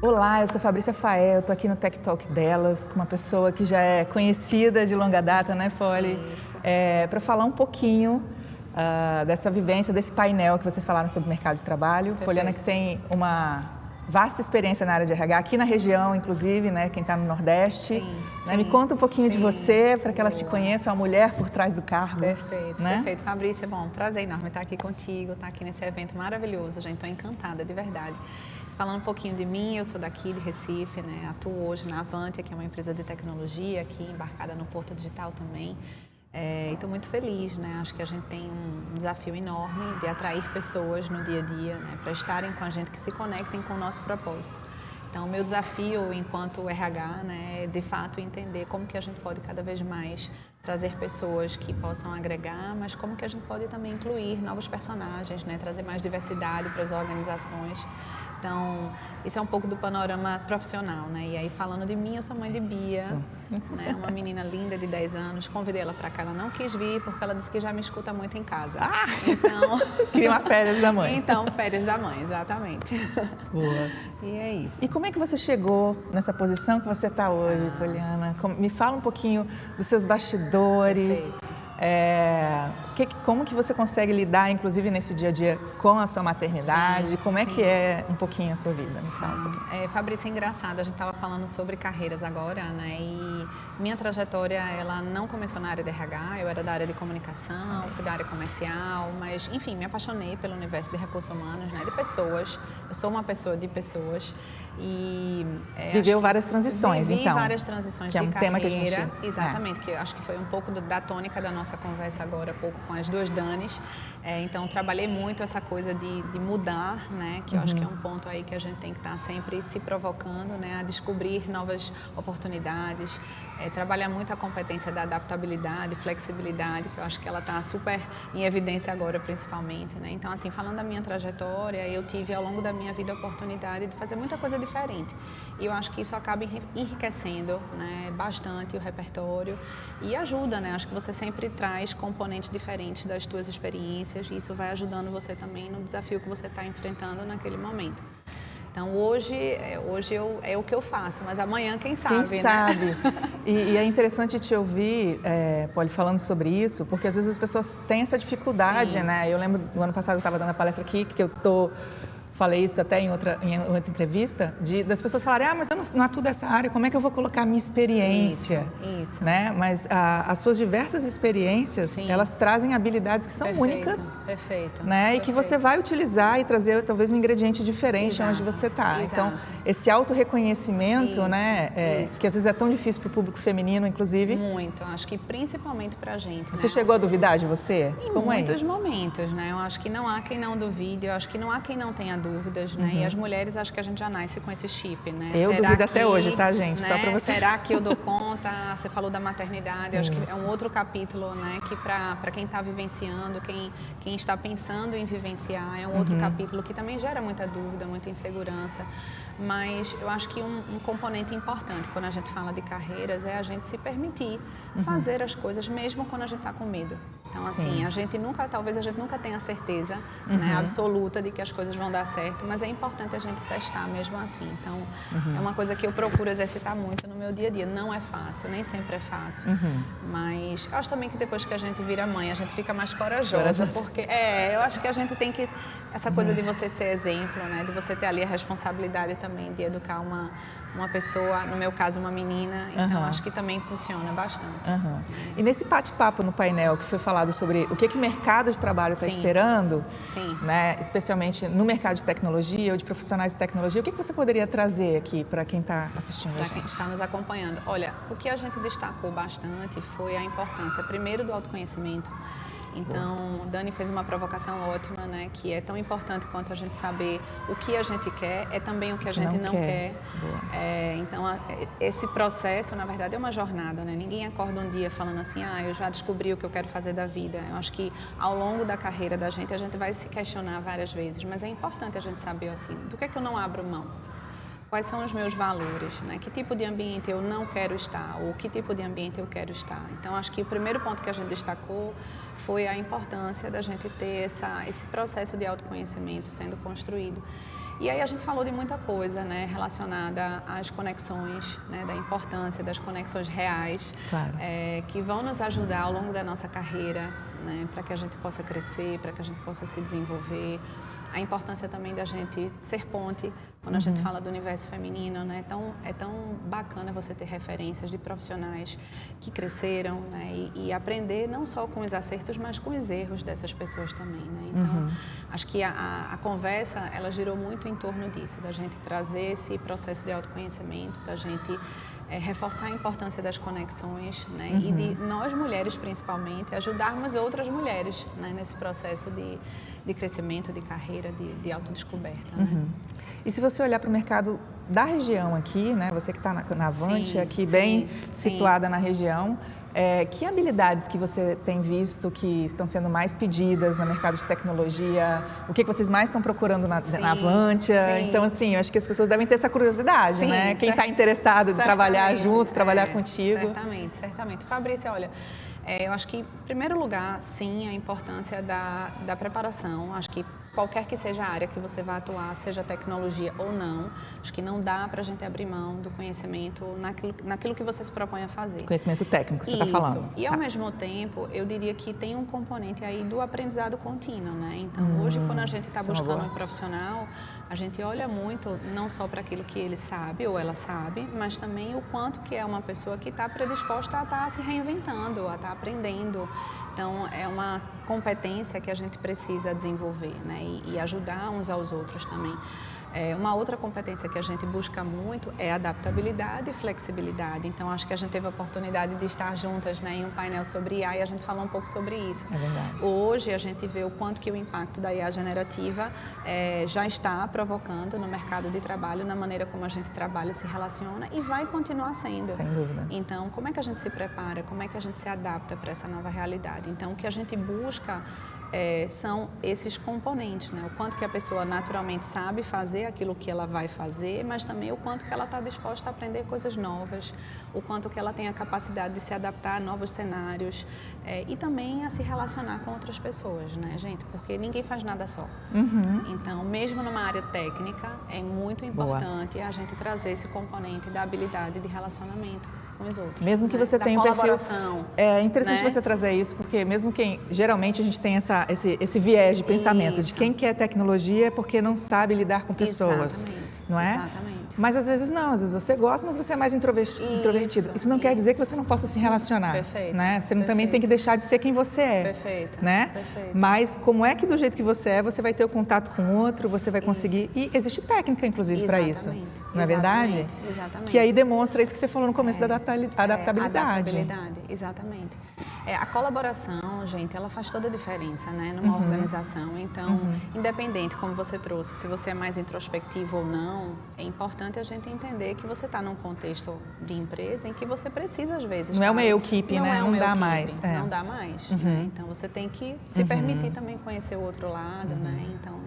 Olá, eu sou Fabrícia Fael, eu estou aqui no Tech Talk delas, com uma pessoa que já é conhecida de longa data, né, Foli? Para falar um pouquinho dessa vivência, desse painel que vocês falaram sobre o mercado de trabalho. Perfeito. Poliana que tem uma vasta experiência na área de RH, aqui na região, inclusive, né, quem está no Nordeste. Sim, né? sim, Me conta um pouquinho de sim. você, para que elas te Boa. conheçam, a mulher por trás do cargo. Perfeito, né? perfeito. Fabrícia, bom, prazer enorme estar aqui contigo, estar aqui nesse evento maravilhoso, gente, estou encantada, de verdade. Falando um pouquinho de mim, eu sou daqui de Recife, né? Atuo hoje na Avantia, que é uma empresa de tecnologia aqui, embarcada no Porto Digital também. E estou muito feliz, né? Acho que a gente tem um desafio enorme de atrair pessoas no dia a dia, né? Para estarem com a gente, que se conectem com o nosso propósito. Então, o meu desafio enquanto RH, né, é de fato entender como que a gente pode cada vez mais trazer pessoas que possam agregar, mas como que a gente pode também incluir novos personagens, né, trazer mais diversidade para as organizações. Então, isso é um pouco do panorama profissional, né? E aí, falando de mim, eu sou mãe de Bia, né? Uma menina linda de 10 anos. Convidei ela para cá, ela não quis vir porque ela disse que já me escuta muito em casa. Então... Queria uma férias da mãe. Então, férias da mãe, exatamente. Boa. E é isso. E como é que você chegou nessa posição que você está hoje, Poliana? Me fala um pouquinho dos seus bastidores. Como que você consegue lidar, inclusive nesse dia a dia, com a sua maternidade? Sim, como é que é um pouquinho a sua vida? Me fala um pouquinho. Fabrícia, é engraçado, a gente estava falando sobre carreiras agora, né? E minha trajetória, ela não começou na área de RH, eu era da área de comunicação, fui da área comercial, mas, enfim, me apaixonei pelo universo de recursos humanos, né? De pessoas, eu sou uma pessoa de pessoas e... Viveu várias transições, vivi então. várias transições que é de um carreira. tema que a gente... Exatamente, que eu acho que foi um pouco da tônica da nossa conversa agora há pouco com as duas Danis. Então, trabalhei muito essa coisa de mudar, né? Que eu acho que é um ponto aí que a gente tem que estar sempre se provocando, né? A descobrir novas oportunidades, trabalhar muito a competência da adaptabilidade, flexibilidade, que eu acho que ela está super em evidência agora, principalmente, né? Então, assim, falando da minha trajetória, eu tive ao longo da minha vida a oportunidade de fazer muita coisa diferente. E eu acho que isso acaba enriquecendo, né, bastante o repertório e ajuda, né? Acho que você sempre traz componentes diferentes das suas experiências e isso vai ajudando você também no desafio que você está enfrentando naquele momento. Então, hoje é o que eu faço, mas amanhã, quem sabe, Quem né? sabe. E é interessante te ouvir, Poli, falando sobre isso, porque às vezes as pessoas têm essa dificuldade, Sim. né? Eu lembro, do ano passado eu estava dando a palestra aqui, que falei isso até em outra entrevista, das pessoas falarem, mas eu não atuo dessa área, como é que eu vou colocar a minha experiência? Isso. Né? Mas as suas diversas experiências, Sim. elas trazem habilidades que são únicas. Perfeito. Né? E que você vai utilizar e trazer talvez um ingrediente diferente Exato. onde você está. Exato. Então, esse autorreconhecimento, Isso, né? isso. Que às vezes é tão difícil para o público feminino, inclusive. Muito, acho que principalmente para a gente. Você né? chegou a duvidar de você? Em Como muitos é isso? momentos, né? Eu acho que não há quem não duvide, eu acho que não há quem não tenha dúvidas, né? E as mulheres, acho que a gente já nasce com esse chip, né? Eu duvido até hoje, tá, gente? Né? Só para você. Será que eu dou conta? Você falou da maternidade, eu acho que é Isso. um outro capítulo, né? Que para quem está vivenciando, quem está pensando em vivenciar, é um outro capítulo que também gera muita dúvida, muita insegurança. Mas eu acho que um componente importante quando a gente fala de carreiras é a gente se permitir fazer as coisas mesmo quando a gente está com medo. Então, assim, talvez a gente nunca tenha certeza, né, absoluta de que as coisas vão dar certo, mas é importante a gente testar mesmo assim. Então, é uma coisa que eu procuro exercitar muito no meu dia a dia. Não é fácil, nem sempre é fácil, mas eu acho também que depois que a gente vira mãe, a gente fica mais corajosa, porque eu acho que a gente tem que, essa coisa de você ser exemplo, né, de você ter ali a responsabilidade também de educar uma pessoa, no meu caso, uma menina, então acho que também funciona bastante. E nesse bate-papo no painel que foi falado sobre o que o mercado de trabalho está Sim. esperando, Sim. né, especialmente no mercado de tecnologia ou de profissionais de tecnologia, o que você poderia trazer aqui para quem está assistindo a Para gente? quem está nos acompanhando. Olha, o que a gente destacou bastante foi a importância, primeiro, do autoconhecimento. Então, Dani fez uma provocação ótima, né? Que é tão importante quanto a gente saber o que a gente quer, é também o que a gente não quer. Então, esse processo, na verdade, é uma jornada, né? Ninguém acorda um dia falando assim, eu já descobri o que eu quero fazer da vida. Eu acho que ao longo da carreira da gente, a gente vai se questionar várias vezes, mas é importante a gente saber, assim, do que é que eu não abro mão. Quais são os meus valores, né? Que tipo de ambiente eu não quero estar ou que tipo de ambiente eu quero estar. Então, acho que o primeiro ponto que a gente destacou foi a importância da gente ter esse processo de autoconhecimento sendo construído. E aí a gente falou de muita coisa, né, relacionada às conexões, né, da importância das conexões reais, claro. Que vão nos ajudar ao longo da nossa carreira, né, para que a gente possa crescer, para que a gente possa se desenvolver. A importância também da gente ser ponte, quando a gente fala do universo feminino, né? É tão bacana você ter referências de profissionais que cresceram, né? E aprender não só com os acertos, mas com os erros dessas pessoas também, né? Então, acho que a conversa, ela girou muito em torno disso, da gente trazer esse processo de autoconhecimento, da gente reforçar a importância das conexões, né? E de nós mulheres, principalmente, ajudarmos outras mulheres, né? Nesse processo de crescimento, de carreira, de autodescoberta, né? E se você olhar para o mercado da região aqui, né? Você que está na Avante, aqui bem situada na região, que habilidades que você tem visto que estão sendo mais pedidas no mercado de tecnologia? O que vocês mais estão procurando na Avantia? Então, assim, eu acho que as pessoas devem ter essa curiosidade, né? Quem está interessado em trabalhar junto, trabalhar contigo. Certamente, certamente. Fabrícia, olha, eu acho que, em primeiro lugar, sim, a importância da preparação. Acho que qualquer que seja a área que você vá atuar, seja tecnologia ou não, acho que não dá para a gente abrir mão do conhecimento naquilo que você se propõe a fazer. Conhecimento técnico, você está falando. E, ao mesmo tempo, eu diria que tem um componente aí do aprendizado contínuo, né? Então, hoje, quando a gente está buscando um profissional, a gente olha muito não só para aquilo que ele sabe ou ela sabe, mas também o quanto que é uma pessoa que está predisposta a estar se reinventando, a estar aprendendo. Então, é uma competência que a gente precisa desenvolver, né? E ajudar uns aos outros também. Uma outra competência que a gente busca muito é adaptabilidade e flexibilidade. Então, acho que a gente teve a oportunidade de estar juntas, né, em um painel sobre IA e a gente falou um pouco sobre isso. É verdade. Hoje, a gente vê o quanto que o impacto da IA generativa já está provocando no mercado de trabalho, na maneira como a gente trabalha, se relaciona e vai continuar sendo. Sem dúvida. Então, como é que a gente se prepara? Como é que a gente se adapta para essa nova realidade? Então, o que a gente busca são esses componentes, né? O quanto que a pessoa naturalmente sabe fazer aquilo que ela vai fazer, mas também o quanto que ela está disposta a aprender coisas novas, o quanto que ela tem a capacidade de se adaptar a novos cenários e também a se relacionar com outras pessoas, né, gente? Porque ninguém faz nada só. Então, mesmo numa área técnica, é muito importante a gente trazer esse componente da habilidade de relacionamento com os outros. Mesmo que você tenha um perfil... É interessante, né, você trazer isso, porque mesmo geralmente a gente tem esse viés de pensamento de quem quer tecnologia é porque não sabe lidar com pessoas. Exatamente. Não é? Exatamente. Mas às vezes não, às vezes você gosta, mas você é mais introvertido. Isso não quer dizer que você não possa se relacionar. Perfeito. Né? Você também tem que deixar de ser quem você é. Perfeito. Né? Perfeito. Mas como é que do jeito que você é, você vai ter o contato com o outro, você vai conseguir... E existe técnica, inclusive, para isso. Não é verdade? Exatamente. Que aí demonstra isso que você falou no começo da adaptabilidade. Adaptabilidade, exatamente. A colaboração, gente, ela faz toda a diferença, né, numa organização. Então, independente, como você trouxe, se você é mais introspectivo ou não, é importante a gente entender que você está num contexto de empresa em que você precisa, às vezes... Não é uma equipe, né? Não dá mais. Não dá mais. Né? Então, você tem que se permitir também conhecer o outro lado, né? Então,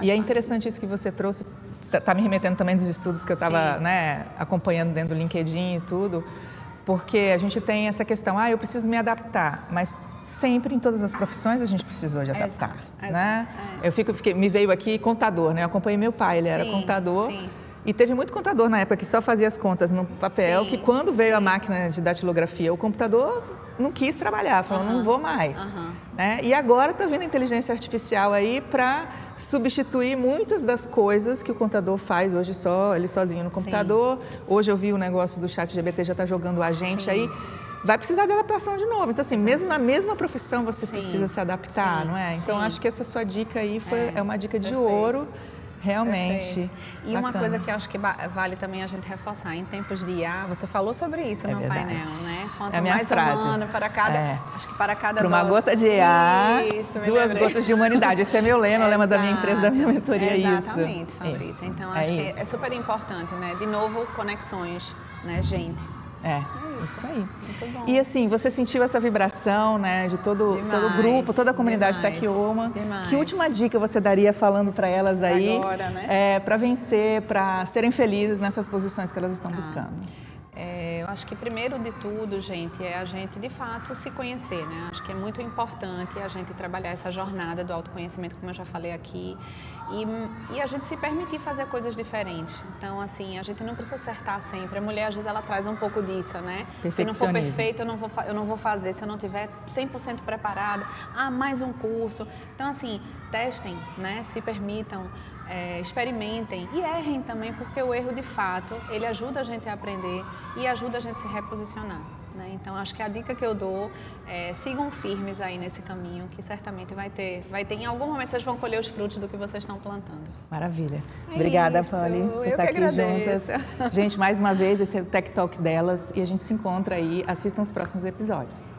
e é interessante isso que você trouxe, está me remetendo também dos estudos que eu estava, né, acompanhando dentro do LinkedIn e tudo, porque a gente tem essa questão, eu preciso me adaptar, mas sempre em todas as profissões a gente precisou de adaptar, né? Me veio aqui contador, né? Eu acompanhei meu pai, ele era contador. E teve muito contador na época que só fazia as contas no papel, que quando veio a máquina de datilografia, o computador não quis trabalhar, falou, não vou mais. Né? E agora está vindo a inteligência artificial aí para substituir muitas das coisas que o contador faz hoje ele sozinho no computador. Hoje eu vi o negócio do ChatGPT, já está jogando a gente aí. Vai precisar de adaptação de novo. Então, assim, mesmo na mesma profissão você precisa se adaptar, não é? Então, acho que essa sua dica aí é uma dica de ouro. Realmente. E uma coisa que eu acho que vale também a gente reforçar, em tempos de IA, você falou sobre isso no painel, né? Quanto mais humano para cada... Acho que para cada... Para uma gota de IA, duas gotas de humanidade. Esse é meu lema, o lema da minha empresa, da minha mentoria. Exatamente, Fabrícia. Então, acho que é super importante, né? De novo, conexões, né, gente? Isso aí. Muito bom. E assim, você sentiu essa vibração, né, de todo o grupo, toda a comunidade Techioma. Demais. Que última dica você daria falando para elas aí, agora, né? para vencer, para serem felizes nessas posições que elas estão buscando? Eu acho que primeiro de tudo, gente, é a gente de fato se conhecer, né? Acho que é muito importante a gente trabalhar essa jornada do autoconhecimento, como eu já falei aqui, e a gente se permitir fazer coisas diferentes. Então, assim, a gente não precisa acertar sempre. A mulher, às vezes, ela traz um pouco disso, né? Se não for perfeito, eu não vou fazer. Se eu não tiver 100% preparada, mais um curso. Então, assim, testem, né? Se permitam, experimentem e errem também, porque o erro, de fato, ele ajuda a gente a aprender e ajuda a gente a se reposicionar, né? Então, acho que a dica que eu dou é sigam firmes aí nesse caminho, que certamente vai ter, em algum momento vocês vão colher os frutos do que vocês estão plantando. Maravilha. Obrigada, isso, Fanny, por eu estar que aqui agradeço. juntas. Gente, mais uma vez, esse é o Tech Talk delas e a gente se encontra aí. Assistam os próximos episódios.